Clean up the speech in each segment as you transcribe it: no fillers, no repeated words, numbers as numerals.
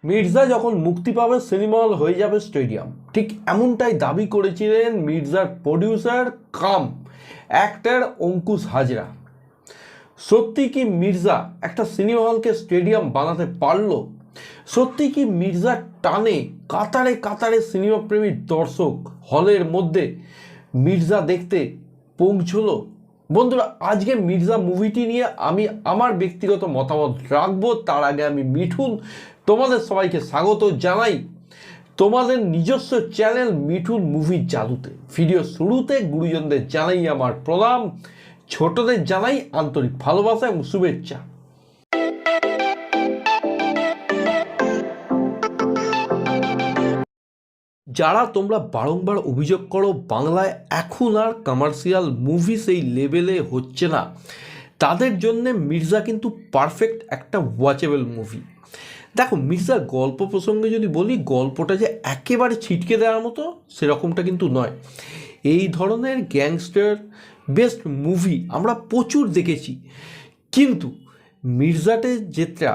মির্জা যখন মুক্তি পাবে সিনেমা হল হয়ে যাবে স্টেডিয়াম, ঠিক এমনটাই দাবি করেছিলেন মির্জার প্রডিউসার কাম অ্যাক্টর অঙ্কুশ হাজরা। সত্যি কি মির্জা একটা সিনেমা হলকে স্টেডিয়াম বানাতে পারলো? সত্যি কি মির্জার টানে কাতারে কাতারে সিনেমা প্রেমীর দর্শক হলের মধ্যে মির্জা দেখতে পৌঁছলো? বন্ধুরা, আজকে মির্জা মুভিটি নিয়ে আমি আমার ব্যক্তিগত মতামত রাখবো। তার আগে আমি মিঠুন তোমাদের সবাইকে স্বাগত জানাই তোমাদের নিজস্ব চ্যানেল মিঠুন মুভি জাদুতে। ভিডিও শুরুতে গুরুজনদের জানাই আমার প্রণাম, ছোটদের জানাই আন্তরিক ভালোবাসা এবং শুভেচ্ছা। যারা তোমরা বারংবার অভিযোগ করো বাংলায় এখন আর কমার্শিয়াল মুভি সেই লেভেলে হচ্ছে না, তাদের জন্যে মির্জা কিন্তু পারফেক্ট একটা ওয়াচেবল মুভি। দেখো, মির্জার গল্প প্রসঙ্গে যদি বলি, গল্পটা যে একেবারে ছিটকে দেওয়ার মতো সেরকমটা কিন্তু নয়। এই ধরনের গ্যাংস্টার বেস্ট মুভি আমরা প্রচুর দেখেছি, কিন্তু মির্জাতে যেটা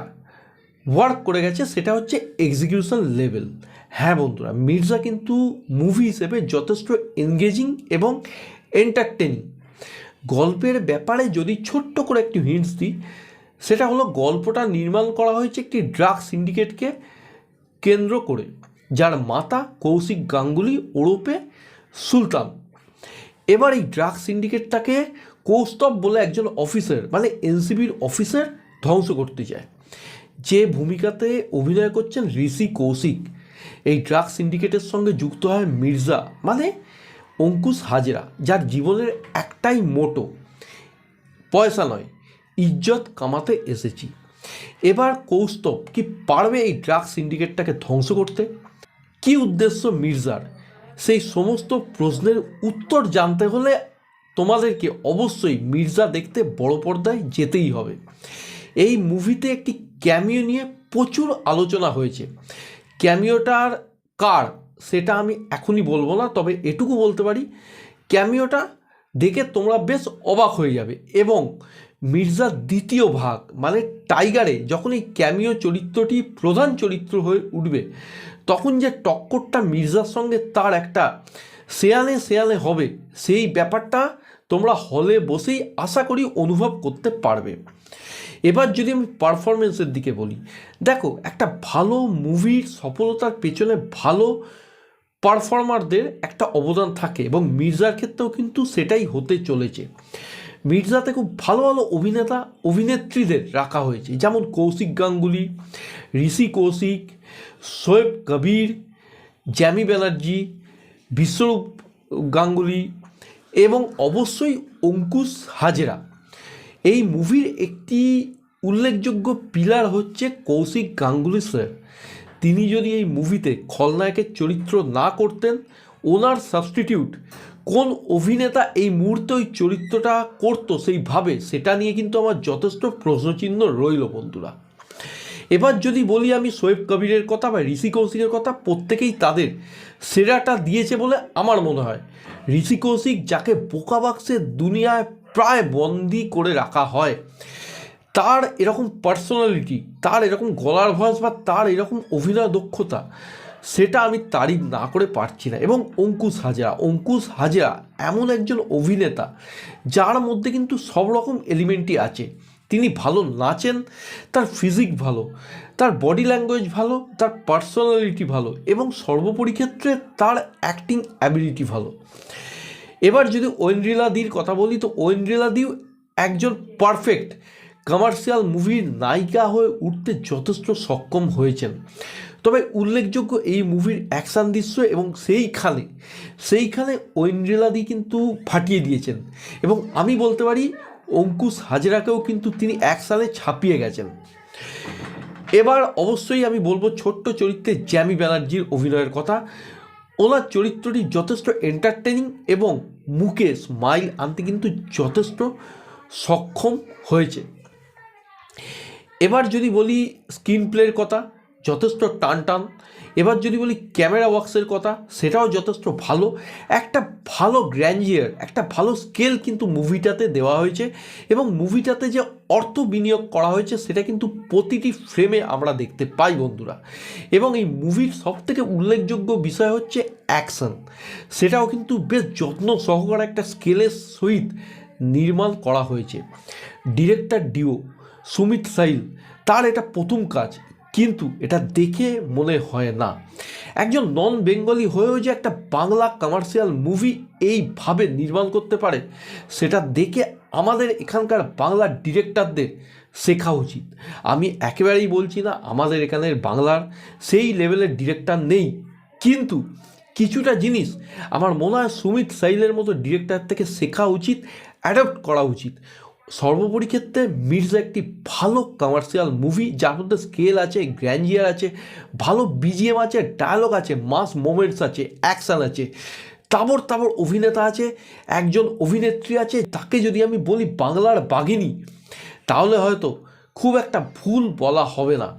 ওয়ার্ক করে গেছে সেটা হচ্ছে এক্সিকিউশন লেভেল। হ্যাঁ বন্ধুরা, মির্জা কিন্তু মুভি হিসেবে যথেষ্ট এনগেজিং এবং এন্টারটেনিং। গল্পের ব্যাপারে যদি ছোট্ট করে একটি হিন্টস দিই, সেটা হলো গল্পটা নির্মাণ করা হয়েছে একটি ড্রাগ সিন্ডিকেটকে কেন্দ্র করে, যার মাতা কৌশিক গাঙ্গুলি ওরফে সুলতান। এবার এই ড্রাগ সিন্ডিকেটটাকে কৌস্তব বলে একজন অফিসার, মানে এনসিবির অফিসার ধ্বংস করতে চায়। যে ভূমিকাতে অভিনয় করছেন ঋষি কৌশিক, এই ড্রাগ সিন্ডিকেটের সঙ্গে যুক্ত হয় মির্জা, মানে অঙ্কুশ হাজরা, যার জীবনের একটাই মোটো পয়সা নয়, ইজ্জত কামাতে এসেছি। এবার কৌস্তব কি পারবে এই ড্রাগ সিন্ডিকেটটাকে ধ্বংস করতে? কি উদ্দেশ্য মির্জার? সেই সমস্ত প্রশ্নের উত্তর জানতে হলে তোমাদেরকে অবশ্যই মির্জা দেখতে বড় পর্দায় যেতেই হবে। এই মুভিতে একটি ক্যামিও নিয়ে প্রচুর আলোচনা হয়েছে। ক্যামিওটার কার সেটা আমি এখনই বলবো না, তবে এটুকু বলতে পারি ক্যামিওটা দেখে তোমরা বেশ অবাক হয়ে যাবে। এবং মির্জার দ্বিতীয় ভাগ মানে টাইগারে যখন এই ক্যামিও চরিত্রটি প্রধান চরিত্র হয়ে উঠবে, তখন যে টক্করটা মির্জার সঙ্গে তার একটা শেয়ালে শেয়ালে হবে, সেই ব্যাপারটা তোমরা হলে বসেই আশা করি অনুভব করতে পারবে। এবার যদি আমি পারফরমেন্সের দিকে বলি, দেখো, একটা ভালো মুভির সফলতার পেছনে ভালো পারফর্মারদের একটা অবদান থাকে, এবং মির্জার ক্ষেত্রেও কিন্তু সেটাই হতে চলেছে। মির্জাতে খুব ভালো ভালো অভিনেতা অভিনেত্রীদের রাখা হয়েছে, যেমন কৌশিক গাঙ্গুলি, ঋষি কৌশিক, শোয়েব কবির, জ্যামি ব্যানার্জি, বিশ্বরূপ গাঙ্গুলি এবং অবশ্যই অঙ্কুশ হাজরা। এই মুভির একটি উল্লেখযোগ্য পিলার হচ্ছে কৌশিক গাঙ্গুলি স্যার। তিনি যদি এই মুভিতে খলনায়কের চরিত্র না করতেন, ওনার সাবস্টিটিউট কোন অভিনেতা এই মুহূর্তে ওই চরিত্রটা করতো সেইভাবে, সেটা নিয়ে কিন্তু আমার যথেষ্ট প্রশ্নচিহ্ন রইল বন্ধুরা। এবার যদি বলি আমি শোয়েব কবিরের কথা বা ঋষি কৌশিকের কথা, প্রত্যেকেই তাদের সেরাটা দিয়েছে বলে আমার মনে হয়। ঋষি কৌশিক, যাকে বোকা বাক্সের দুনিয়ায় প্রায় বন্দি করে রাখা হয়, তার এরকম পার্সোনালিটি, তার এরকম গলার ভয়েস বা তার এরকম অভিনয় দক্ষতা, সেটা আমি তারিফ না করে পারছি না। এবং অঙ্কুশ হাজরা এমন একজন অভিনেতা যার মধ্যে কিন্তু সব রকম এলিমেন্টই আছে। তিনি ভালো নাচেন, তার ফিজিক ভালো, তার বডি ল্যাঙ্গুয়েজ ভালো, তার পার্সোনালিটি ভালো, এবং সর্বোপরি ক্ষেত্রে তার অ্যাক্টিং অ্যাবিলিটি ভালো। এবার যদি ঐন্দ্রিলাদির কথা বলি, তো ঐন্দ্রিলাদিও একজন পারফেক্ট কমার্শিয়াল মুভির নায়িকা হয়ে উঠতে যথেষ্ট সক্ষম হয়েছেন। তবে উল্লেখযোগ্য এই মুভির অ্যাকশান দৃশ্য, এবং সেইখানে ঐন্দ্রিলাদি কিন্তু ফাটিয়ে দিয়েছেন। এবং আমি বলতে পারি অঙ্কুশ হাজরাকেও কিন্তু তিনি অ্যাকশানে ছাপিয়ে গেছেন। এবার অবশ্যই আমি বলবো ছোট্ট চরিত্রে জ্যামি ব্যানার্জির অভিনয়ের কথা। ওনার চরিত্রটি যথেষ্ট এন্টারটেনিং এবং মুখে স্মাইল আনতে কিন্তু যথেষ্ট সক্ষম হয়েছে। এবার যদি বলি স্ক্রিন প্লের কথা, যথেষ্ট টান টান। এবার যদি বলি ক্যামেরা ওয়ার্কসের কথা, সেটাও যথেষ্ট ভালো। একটা ভালো গ্র্যান্ডিয়ার, একটা ভালো স্কেল কিন্তু মুভিটাতে দেওয়া হয়েছে, এবং মুভিটাতে যে অর্থ বিনিয়োগ করা হয়েছে সেটা কিন্তু প্রতিটি ফ্রেমে আমরা দেখতে পাই বন্ধুরা। এবং এই মুভির সবথেকে উল্লেখযোগ্য বিষয় হচ্ছে অ্যাকশন। সেটাও কিন্তু বেশ যত্ন সহকারে একটা স্কেলের সহিত নির্মাণ করা হয়েছে। ডিরেক্টর ডিও সুমিত সাইল, তার এটা প্রথম কাজ, কিন্তু এটা দেখে মনে হয় না একজন নন বেঙ্গলি হয়েও যে একটা বাংলা কমার্শিয়াল মুভি এইভাবে নির্মাণ করতে পারে, সেটা দেখে আমাদের এখানকার বাংলা ডিরেক্টরদের শেখা উচিত। আমি একেবারেই বলছি না আমাদের এখানের বাংলার সেই লেভেলের ডিরেক্টর নেই, কিন্তু কিছুটা জিনিস আমার মনে হয় সুমিত সাইলের মতো ডিরেক্টর থেকে শেখা উচিত, অ্যাডপ্ট করা উচিত। সর্বোপরি ক্ষেত্রে মির্জা একটি ভালো কমার্শিয়াল মুভি, যার মধ্যে স্কেল আছে, গ্র্যান্ডিয়ার আছে, ভালো বিজিএম আছে, ডায়ালগ আছে, মাস মোমেন্টস আছে, অ্যাকশান আছে, তাবড় তাবড় অভিনেতা আছে, একজন অভিনেত্রী আছে, তাকে যদি আমি বলি বাংলার বাঘিনী তাহলে হয়তো খুব একটা ভুল বলা হবে না।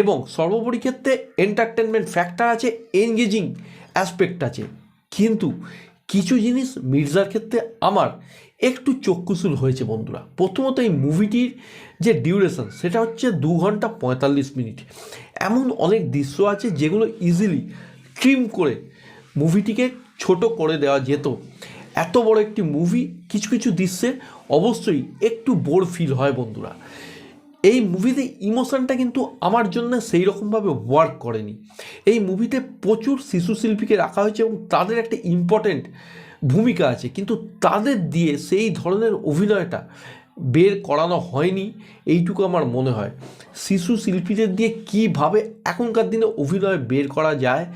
এবং সর্বোপরি ক্ষেত্রে এন্টারটেনমেন্ট ফ্যাক্টর আছে, এনগেজিং অ্যাসপেক্ট আছে। কিন্তু কিছু জিনিস মির্জার ক্ষেত্রে আমার একটু চক্ষুশূল হয়েছে বন্ধুরা। প্রথমত এই মুভিটির যে ডিউরেশন সেটা হচ্ছে 2 ঘন্টা 45 মিনিট। এমন অনেক দৃশ্য আছে যেগুলো ইজিলি ট্রিম করে মুভিটিকে ছোট করে দেওয়া যেত। এত বড় একটি মুভি, কিছু কিছু দৃশ্যে অবশ্যই একটু বোর ফিল হয় বন্ধুরা। এই মুভিতে ইমোশনটা কিন্তু আমার জন্য সেই রকমভাবে ওয়ার্ক করেনি। এই মুভিতে প্রচুর শিশু শিল্পীকে রাখা হয়েছে এবং তাদের একটা ইম্পর্ট্যান্ট ভূমিকা আছে, কিন্তু তাদের দিয়ে সেই ধরনের অভিনয়টা বের করানো হয়নি, এইটুকু আমার মনে হয়। শিশু শিল্পীদের দিয়ে কীভাবে এখনকার দিনে অভিনয় বের করা যায়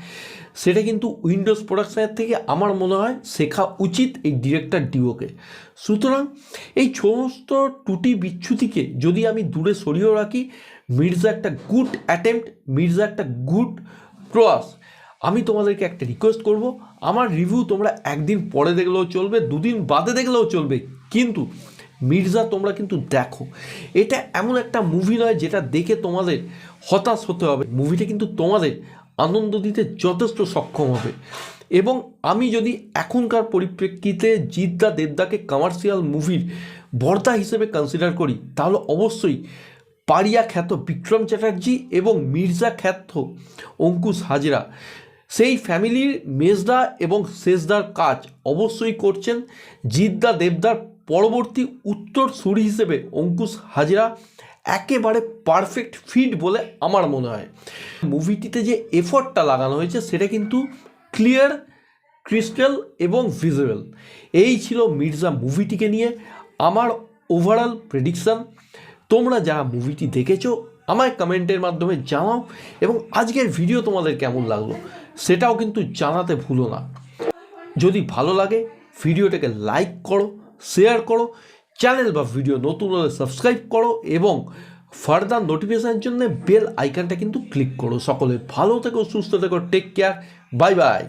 সেটা কিন্তু উইন্ডোজ প্রোডাকশনের থেকে আমার মনে হয় শেখা উচিত এই ডিরেক্টর ডিওকে। সুতরাং এই সমস্ত ত্রুটি বিচ্ছুতিকে যদি আমি দূরে সরিয়েও রাখি, মির্জা একটা গুড অ্যাটেম্প্ট, মির্জা একটা গুড প্রয়াস। আমি তোমাদেরকে একটা রিকোয়েস্ট করব, আমার রিভিউ তোমরা একদিন পরে দেখলেও চলবে, 2 দিন বাদে দেখলেও চলবে, কিন্তু মির্জা তোমরা কিন্তু দেখো। এটা এমন একটা মুভি নয় যেটা দেখে তোমাদের হতাশ হতে হবে। মুভিটা কিন্তু তোমাদের আনন্দ দিতে যথেষ্ট সক্ষম হবে। এবং আমি যদি এখনকার পরিপ্রেক্ষিতে জিদ্দা দেবদাকে কমার্শিয়াল মুভির বর্তা হিসেবে কনসিডার করি, তাহলে অবশ্যই পারিয়া খ্যাত বিক্রম চ্যাটার্জি এবং মির্জা খ্যাত অঙ্কুশ হাজরা সেই ফ্যামিলির মেজদা এবং শেষদার কাজ অবশ্যই করছেন। জিদ্দা দেবদার পরবর্তী উত্তরসূরি হিসেবে অঙ্কুশ হাজরা একেবারে পারফেক্ট ফিট বলে আমার মনে হয়। মুভিটিতে যে এফর্টটা লাগানো হয়েছে সেটা কিন্তু ক্লিয়ার, ক্রিস্টাল এবং ভিজুয়াল। এই ছিল মির্জা মুভিটিকে নিয়ে আমার ওভারঅল প্রেডিকশান। তোমরা যারা মুভিটি দেখেছো আমায় কমেন্টের মাধ্যমে জানাও, এবং আজকের ভিডিও তোমাদের কেমন লাগলো সেটাও কিন্তু জানাতে ভুলো না। যদি ভালো লাগে ভিডিওটাকে লাইক করো, শেয়ার করো, চ্যানেল বা ভিডিও নতুন হলে সাবস্ক্রাইব করো, এবং ফার্দার নোটিফিকেশানের জন্য বেল আইকনটা কিন্তু ক্লিক করো। সকলে ভালো থেকো, সুস্থ থেকো, টেক কেয়ার, বাই বাই।